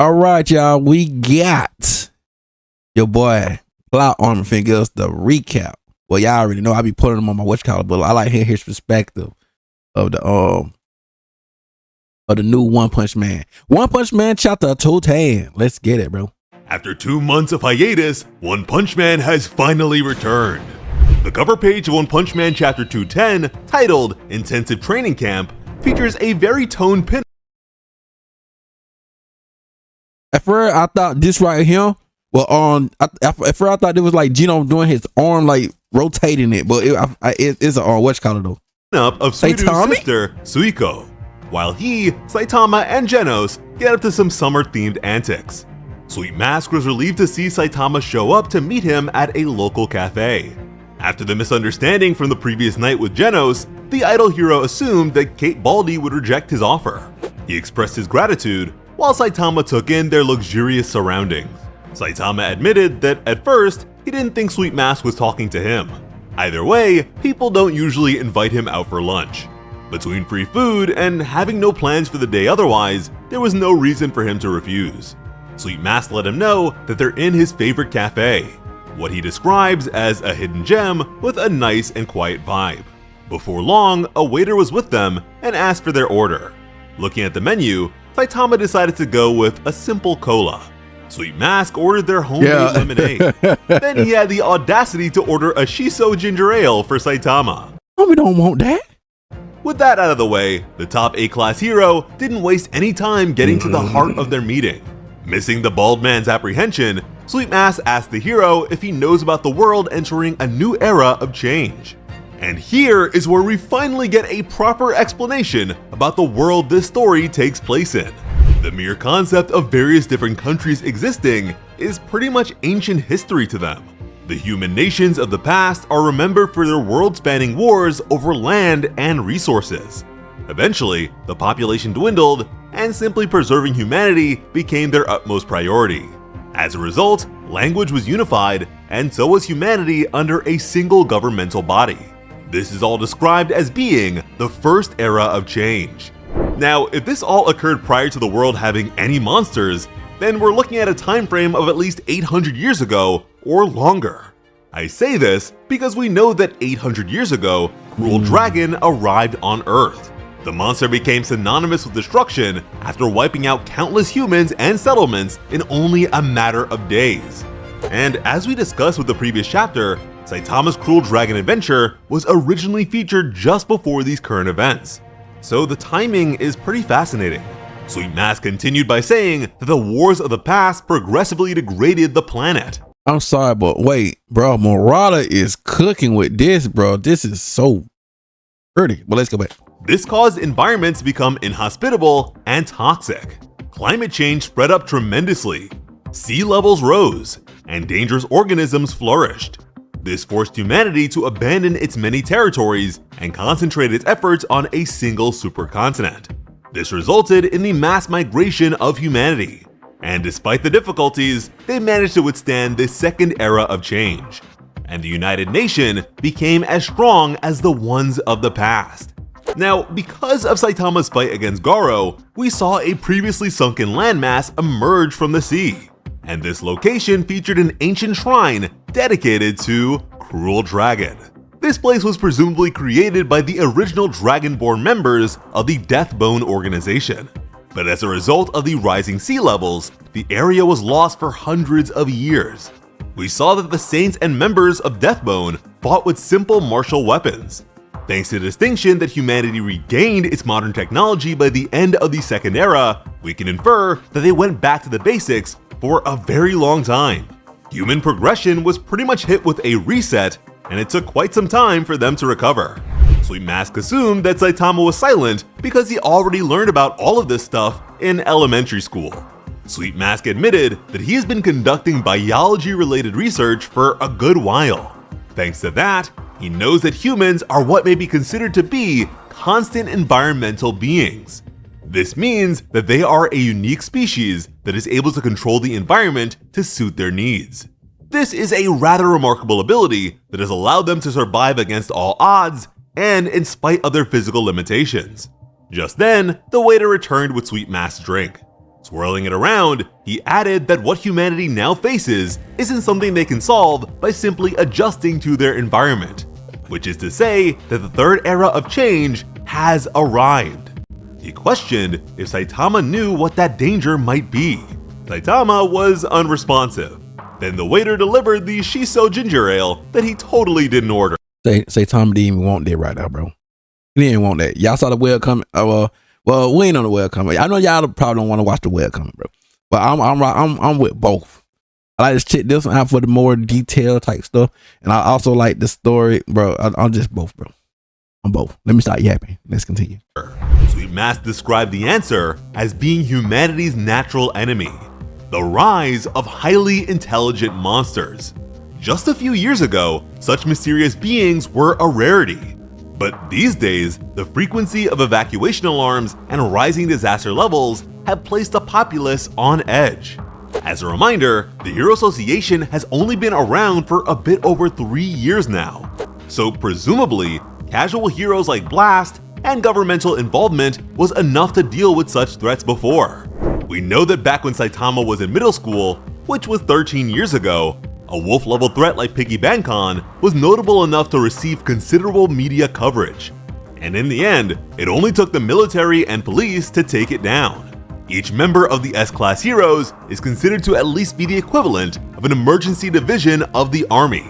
All right, y'all. We got your boy Plot Armor finna give us the recap. Well, y'all already know I be putting them on my whatchamacallit, but I like hearing his perspective of the new One Punch Man. One Punch Man chapter 210. Let's get it, bro. After 2 months of hiatus, One Punch Man has finally returned. The cover page of One Punch Man chapter 210, titled Intensive Training Camp, features a very toned pin. At first, I thought this right here, well, at first I thought it was like Gino doing his arm, like rotating it, but it's a whatchamacallit though. Up of Suito's sister, Suiko, while he, Saitama, and Genos get up to some summer-themed antics. Sweet Mask was relieved to see Saitama show up to meet him at a local cafe. After the misunderstanding from the previous night with Genos, the idol hero assumed that Kate Baldy would reject his offer. He expressed his gratitude, while Saitama took in their luxurious surroundings. Saitama admitted that at first, he didn't think Sweet Mask was talking to him. Either way, people don't usually invite him out for lunch. Between free food and having no plans for the day otherwise, there was no reason for him to refuse. Sweet Mask let him know that they're in his favorite cafe, what he describes as a hidden gem with a nice and quiet vibe. Before long, a waiter was with them and asked for their order. Looking at the menu, Saitama decided to go with a simple cola. Sweet Mask ordered their homemade lemonade. Then he had the audacity to order a shiso ginger ale for Saitama. Oh, we don't want that. With that out of the way, the top A-class hero didn't waste any time getting to the heart of their meeting. Missing the bald man's apprehension, Sweet Mask asked the hero if he knows about the world entering a new era of change. And here is where we finally get a proper explanation about the world this story takes place in. The mere concept of various different countries existing is pretty much ancient history to them. The human nations of the past are remembered for their world-spanning wars over land and resources. Eventually, the population dwindled, and simply preserving humanity became their utmost priority. As a result, language was unified, and so was humanity under a single governmental body. This is all described as being the first era of change. Now, if this all occurred prior to the world having any monsters, then we're looking at a time frame of at least 800 years ago or longer. I say this because we know that 800 years ago, Cruel Dragon arrived on Earth. The monster became synonymous with destruction after wiping out countless humans and settlements in only a matter of days. And as we discussed with the previous chapter, Saitama's Cruel Dragon adventure was originally featured just before these current events. So the timing is pretty fascinating. Sweet Mask continued by saying that the wars of the past progressively degraded the planet. I'm sorry, but wait, bro, Murata is cooking with this, bro. This is so pretty. But let's go back. This caused environments to become inhospitable and toxic. Climate change spread up tremendously. Sea levels rose, and dangerous organisms flourished. This forced humanity to abandon its many territories and concentrate its efforts on a single supercontinent. This resulted in the mass migration of humanity, and despite the difficulties, they managed to withstand this second era of change, and the United Nation became as strong as the ones of the past. Now, because of Saitama's fight against Garo, we saw a previously sunken landmass emerge from the sea, and this location featured an ancient shrine dedicated to Cruel Dragon. This place was presumably created by the original Dragonborn members of the Deathbone organization. But as a result of the rising sea levels, the area was lost for hundreds of years. We saw that the saints and members of Deathbone fought with simple martial weapons. Thanks to the distinction that humanity regained its modern technology by the end of the Second Era, we can infer that they went back to the basics for a very long time. Human progression was pretty much hit with a reset, and it took quite some time for them to recover. Sweet Mask assumed that Saitama was silent because he already learned about all of this stuff in elementary school. Sweet Mask admitted that he has been conducting biology-related research for a good while. Thanks to that, he knows that humans are what may be considered to be constant environmental beings. This means that they are a unique species that is able to control the environment to suit their needs. This is a rather remarkable ability that has allowed them to survive against all odds and in spite of their physical limitations. Just then, the waiter returned with Sweet Mask's drink. Swirling it around, he added that what humanity now faces isn't something they can solve by simply adjusting to their environment, which is to say that the third era of change has arrived. He questioned if Saitama knew what that danger might be. Saitama was unresponsive. Then the waiter delivered the shiso ginger ale that he totally didn't order. Saitama didn't even want that right now, bro. He didn't want that. Y'all saw the whale coming. Well, we ain't on the whale coming. I know y'all probably don't want to watch the whale coming, bro. But I'm with both. I like to check this one out for the more detailed type stuff, and I also like the story, bro. I'm just both, bro. I'm both. Let me start yapping. Let's continue. Sweet Mask described the answer as being humanity's natural enemy, the rise of highly intelligent monsters. Just a few years ago, such mysterious beings were a rarity. But these days, the frequency of evacuation alarms and rising disaster levels have placed the populace on edge. As a reminder, the Hero Association has only been around for a bit over 3 years now. So presumably, casual heroes like Blast and governmental involvement was enough to deal with such threats before. We know that back when Saitama was in middle school, which was 13 years ago, a wolf-level threat like Piggy Bancon was notable enough to receive considerable media coverage. And in the end, it only took the military and police to take it down. Each member of the S-Class heroes is considered to at least be the equivalent of an emergency division of the army.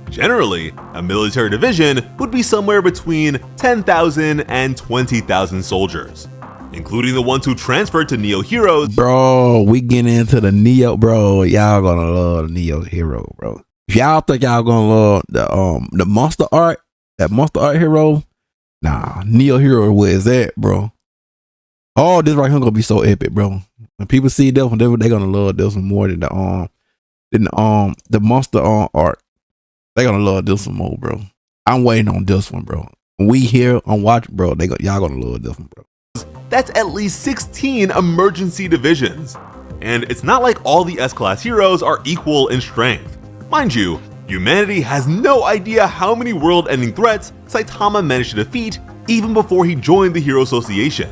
Generally, a military division would be somewhere between 10,000 and 20,000 soldiers, including the ones who transferred to Neo Heroes. Bro, we getting into the Neo, bro. Y'all gonna love the Neo Hero, bro. If y'all think y'all gonna love the monster art, that monster art hero, nah, Neo Hero where is that, bro? Oh, this right here gonna be so epic, bro. When people see this one, they gonna love this one more than the monster art. They gonna love this one more, bro. I'm waiting on this one, bro. When we here on watch, bro, y'all gonna love this one, bro. That's at least 16 emergency divisions. And it's not like all the S-Class heroes are equal in strength. Mind you, humanity has no idea how many world-ending threats Saitama managed to defeat even before he joined the Hero Association.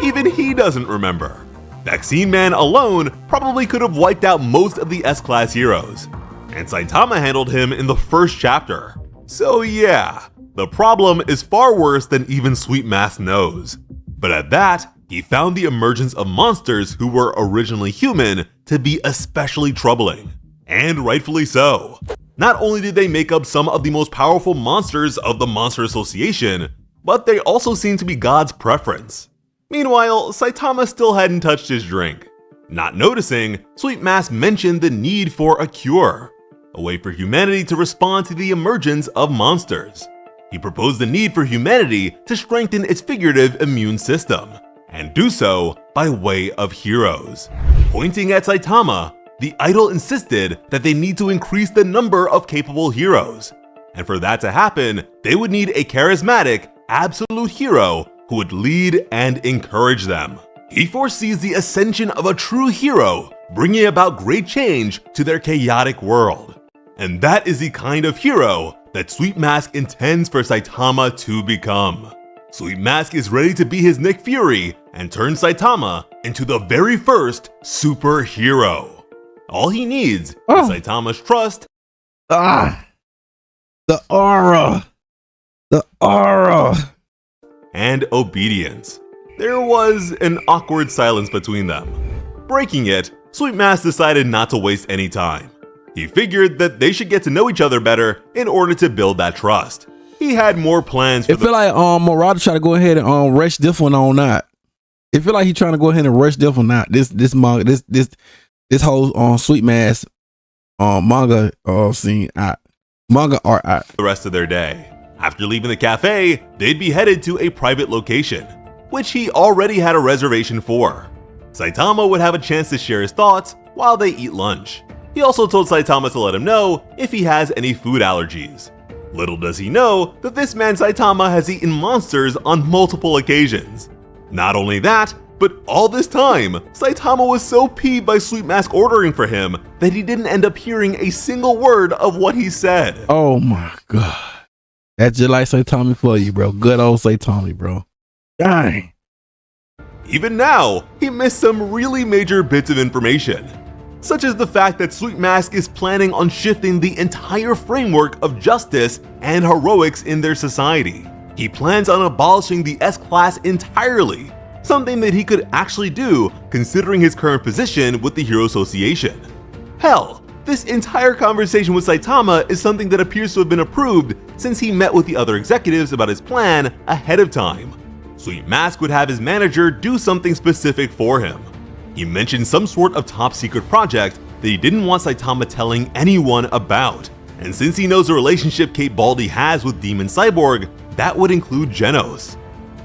Even he doesn't remember. Vaccine Man alone probably could have wiped out most of the S-Class heroes. And Saitama handled him in the first chapter. So yeah, the problem is far worse than even Sweet Mask knows. But at that, he found the emergence of monsters who were originally human to be especially troubling. And rightfully so. Not only did they make up some of the most powerful monsters of the Monster Association, but they also seemed to be God's preference. Meanwhile, Saitama still hadn't touched his drink. Not noticing, Sweet Mask mentioned the need for a cure, a way for humanity to respond to the emergence of monsters. He proposed the need for humanity to strengthen its figurative immune system, and do so by way of heroes. Pointing at Saitama, the idol insisted that they need to increase the number of capable heroes. And for that to happen, they would need a charismatic, absolute hero who would lead and encourage them. He foresees the ascension of a true hero, bringing about great change to their chaotic world. And that is the kind of hero that Sweet Mask intends for Saitama to become. Sweet Mask is ready to be his Nick Fury and turn Saitama into the very first superhero. All he needs is Saitama's trust. The aura. And obedience. There was an awkward silence between them. Breaking it, Sweet Mask decided not to waste any time. He figured that they should get to know each other better in order to build that trust. He had more plans for It feel like Murata trying to go ahead and rush this one on out. It feel like he trying to go ahead and rush this one out. This whole Sweet Mask manga scene out. Manga art out. The rest of their day. After leaving the cafe, they'd be headed to a private location, which he already had a reservation for. Saitama would have a chance to share his thoughts while they eat lunch. He also told Saitama to let him know if he has any food allergies. Little does he know that this man Saitama has eaten monsters on multiple occasions. Not only that, but all this time, Saitama was so peeved by Sweet Mask ordering for him that he didn't end up hearing a single word of what he said. Oh my god. That's just like Saitama for you, bro. Good old Saitama, bro. Dang. Even now, he missed some really major bits of information, such as the fact that Sweet Mask is planning on shifting the entire framework of justice and heroics in their society. He plans on abolishing the S-Class entirely, something that he could actually do considering his current position with the Hero Association. Hell, this entire conversation with Saitama is something that appears to have been approved since he met with the other executives about his plan ahead of time. Sweet Mask would have his manager do something specific for him. He mentioned some sort of top secret project that he didn't want Saitama telling anyone about, and since he knows the relationship Kate Baldy has with Demon Cyborg, that would include Genos.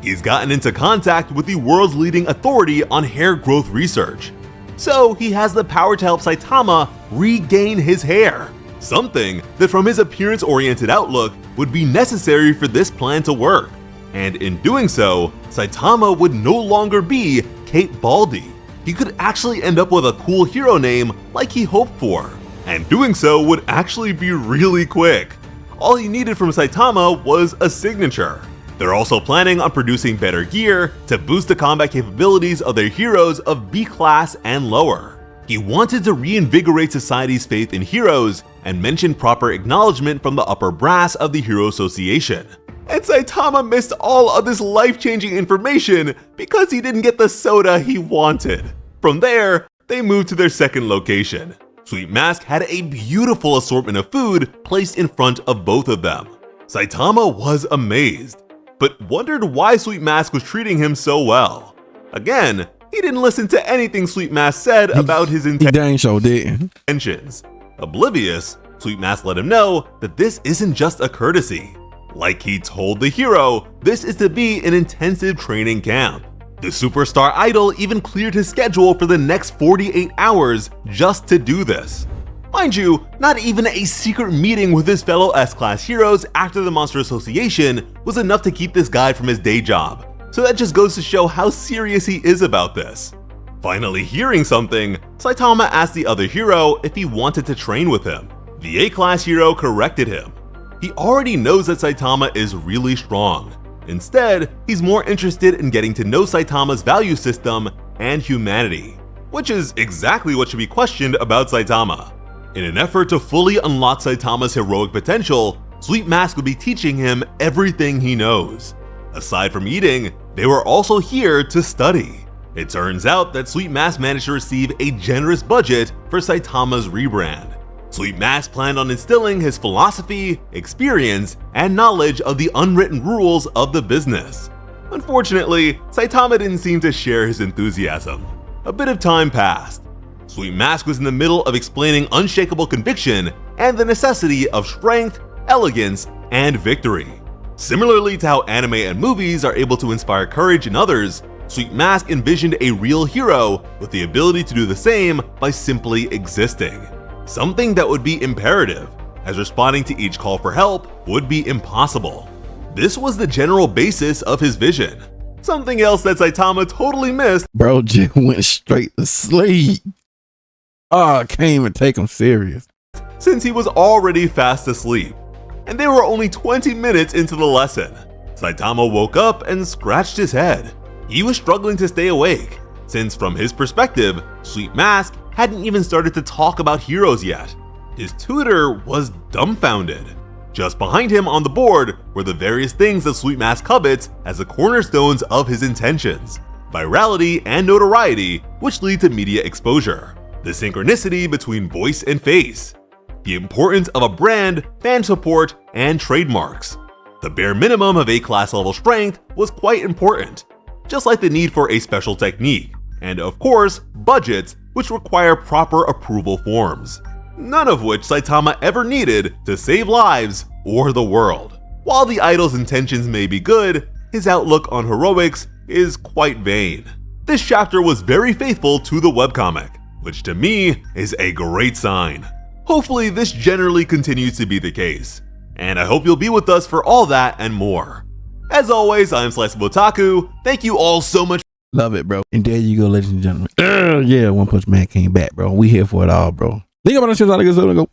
He's gotten into contact with the world's leading authority on hair growth research, so he has the power to help Saitama regain his hair, something that from his appearance-oriented outlook would be necessary for this plan to work. And in doing so, Saitama would no longer be Kate Baldy. He could actually end up with a cool hero name like he hoped for, and doing so would actually be really quick. All he needed from Saitama was a signature. They're also planning on producing better gear to boost the combat capabilities of their heroes of B class and lower. He wanted to reinvigorate society's faith in heroes and mentioned proper acknowledgement from the upper brass of the Hero Association. And Saitama missed all of this life-changing information because he didn't get the soda he wanted. From there, they moved to their second location. Sweet Mask had a beautiful assortment of food placed in front of both of them. Saitama was amazed, but wondered why Sweet Mask was treating him so well. Again, he didn't listen to anything Sweet Mask said about his intentions. Oblivious, Sweet Mask let him know that this isn't just a courtesy. Like he told the hero, this is to be an intensive training camp. The superstar idol even cleared his schedule for the next 48 hours just to do this. Mind you, not even a secret meeting with his fellow S-Class heroes after the Monster Association was enough to keep this guy from his day job, so that just goes to show how serious he is about this. Finally hearing something, Saitama asked the other hero if he wanted to train with him. The A-Class hero corrected him. He already knows that Saitama is really strong. Instead, he's more interested in getting to know Saitama's value system and humanity, which is exactly what should be questioned about Saitama. In an effort to fully unlock Saitama's heroic potential, Sweet Mask would be teaching him everything he knows. Aside from eating, they were also here to study. It turns out that Sweet Mask managed to receive a generous budget for Saitama's rebrand. Sweet Mask planned on instilling his philosophy, experience, and knowledge of the unwritten rules of the business. Unfortunately, Saitama didn't seem to share his enthusiasm. A bit of time passed. Sweet Mask was in the middle of explaining unshakable conviction and the necessity of strength, elegance, and victory. Similarly to how anime and movies are able to inspire courage in others, Sweet Mask envisioned a real hero with the ability to do the same by simply existing. Something that would be imperative, as responding to each call for help would be impossible. This was the general basis of his vision. Something else that Saitama totally missed. Bro just went straight to sleep. Oh, I can't even take him serious. Since he was already fast asleep, and they were only 20 minutes into the lesson. Saitama woke up and scratched his head. He was struggling to stay awake, since from his perspective, Sweet Mask hadn't even started to talk about heroes yet. His tutor was dumbfounded. Just behind him on the board were the various things that Sweet Mask covets as the cornerstones of his intentions: virality and notoriety, which lead to media exposure, the synchronicity between voice and face, the importance of a brand, fan support, and trademarks. The bare minimum of A-class level strength was quite important, just like the need for a special technique, and of course, budgets, which require proper approval forms, none of which Saitama ever needed to save lives or the world. While the idol's intentions may be good, his outlook on heroics is quite vain. This chapter was very faithful to the webcomic, which to me is a great sign. Hopefully this generally continues to be the case, and I hope you'll be with us for all that and more. As always, I'm Slice of Otaku. Thank you all so much. Love it, bro. And there you go, ladies and gentlemen. Yeah, One Punch Man came back, bro. We here for it all, bro. Think about it. Go.